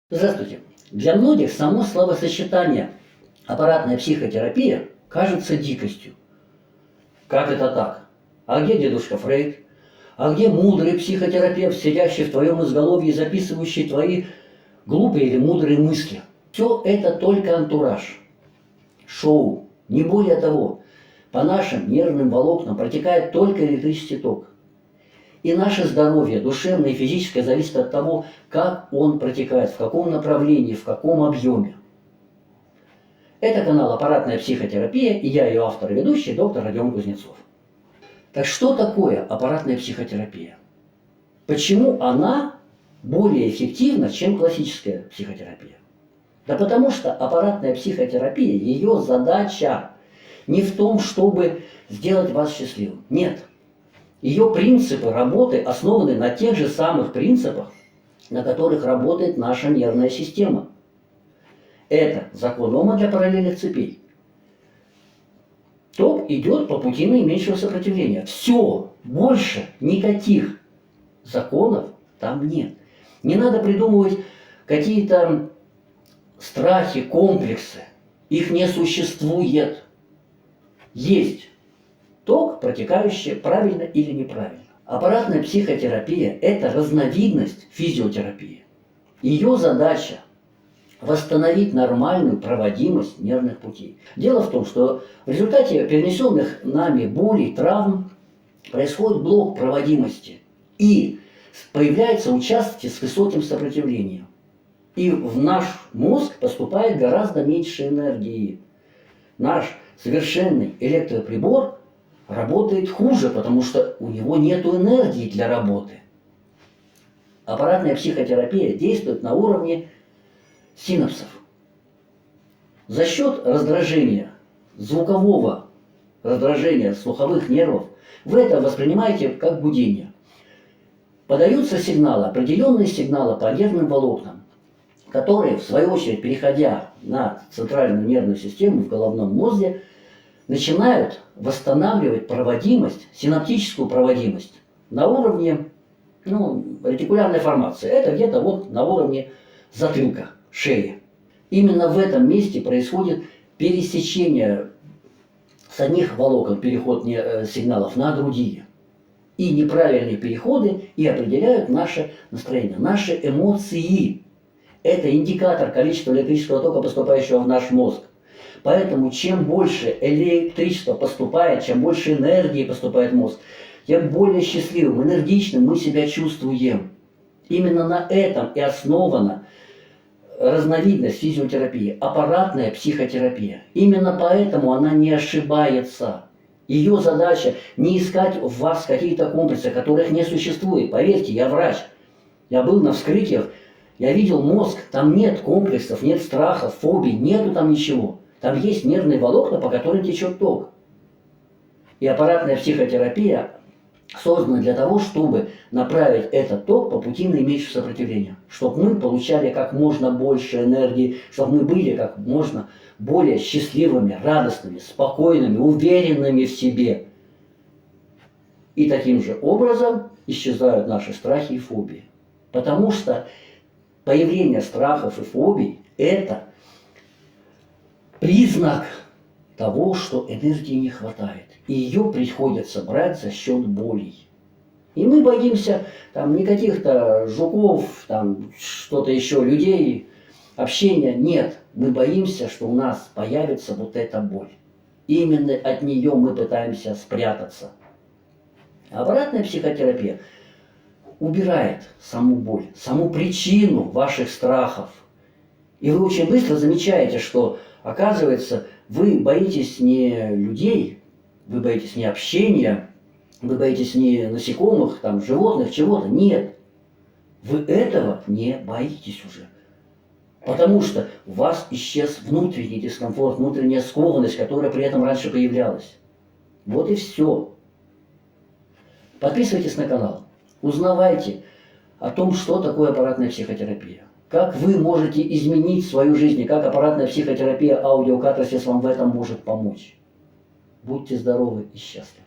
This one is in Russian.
Здравствуйте. Для многих само словосочетание «аппаратная психотерапия» кажется дикостью. Как это так? А где дедушка Фрейд? А где мудрый психотерапевт, сидящий в твоем изголовье и записывающий твои глупые или мудрые мысли? Все это только антураж, шоу, не более того. По нашим нервным волокнам протекает только электрический ток. И наше здоровье, душевное и физическое, зависит от того, как он протекает, в каком направлении, в каком объеме. Это канал «Аппаратная психотерапия» и я ее автор и ведущий, доктор Родион Кузнецов. Так что такое аппаратная психотерапия? Почему она более эффективна, чем классическая психотерапия? Да потому что аппаратная психотерапия, ее задача не в том, чтобы сделать вас счастливым. Нет. Ее принципы работы основаны на тех же самых принципах, на которых работает наша нервная система. Это закон Ома для параллельных цепей. Ток идет по пути наименьшего сопротивления. Все, больше никаких законов там нет. Не надо придумывать какие-то страхи, комплексы. Их не существует. Есть ток, протекающий правильно или неправильно. Аппаратная психотерапия – это разновидность физиотерапии. Ее задача – восстановить нормальную проводимость нервных путей. Дело в том, что в результате перенесенных нами болей, травм происходит блок проводимости. И появляются участки с высоким сопротивлением. И в наш мозг поступает гораздо меньше энергии. Наш совершенный электроприбор работает хуже, потому что у него нет энергии для работы. Аппаратная психотерапия действует на уровне синапсов. За счет раздражения, звукового раздражения слуховых нервов, вы это воспринимаете как гудение. Подаются сигналы, определенные сигналы по нервным волокнам, которые, в свою очередь, переходя на центральную нервную систему в головном мозге, начинают восстанавливать проводимость, синаптическую проводимость на уровне ретикулярной формации. Это где-то вот на уровне затылка, шеи. Именно в этом месте происходит пересечение с одних волокон, переход сигналов на другие. И неправильные переходы и определяют наше настроение, наши эмоции. Это индикатор количества электрического тока, поступающего в наш мозг. Поэтому чем больше электричества поступает, чем больше энергии поступает в мозг, тем более счастливым, энергичным мы себя чувствуем. Именно на этом и основана разновидность физиотерапии, аппаратная психотерапия. Именно поэтому она не ошибается. Ее задача не искать в вас какие-то комплексы, которых не существует. Поверьте, я врач. Я был на вскрытиях, я видел мозг, там нет комплексов, нет страхов, фобий, нету там ничего. Там есть нервные волокна, по которым течет ток. И аппаратная психотерапия создана для того, чтобы направить этот ток по пути наименьшего сопротивления. Чтобы мы получали как можно больше энергии, чтобы мы были как можно более счастливыми, радостными, спокойными, уверенными в себе. И таким же образом исчезают наши страхи и фобии. Потому что появление страхов и фобий – это признак того, что энергии не хватает. И ее приходится брать за счет болей. И мы боимся там не каких-то жуков, там что-то еще, людей, общения. Нет, мы боимся, что у нас появится вот эта боль. Именно от нее мы пытаемся спрятаться. Аппаратная психотерапия убирает саму боль, саму причину ваших страхов. И вы очень быстро замечаете, что, оказывается, вы боитесь не людей, вы боитесь не общения, вы боитесь не насекомых, там, животных, чего-то. Нет. Вы этого не боитесь уже. Потому что у вас исчез внутренний дискомфорт, внутренняя скованность, которая при этом раньше появлялась. Вот и все. Подписывайтесь на канал. Узнавайте о том, что такое аппаратная психотерапия. Как вы можете изменить свою жизнь, и как аппаратная психотерапия, аудиокатарсис вам в этом может помочь. Будьте здоровы и счастливы.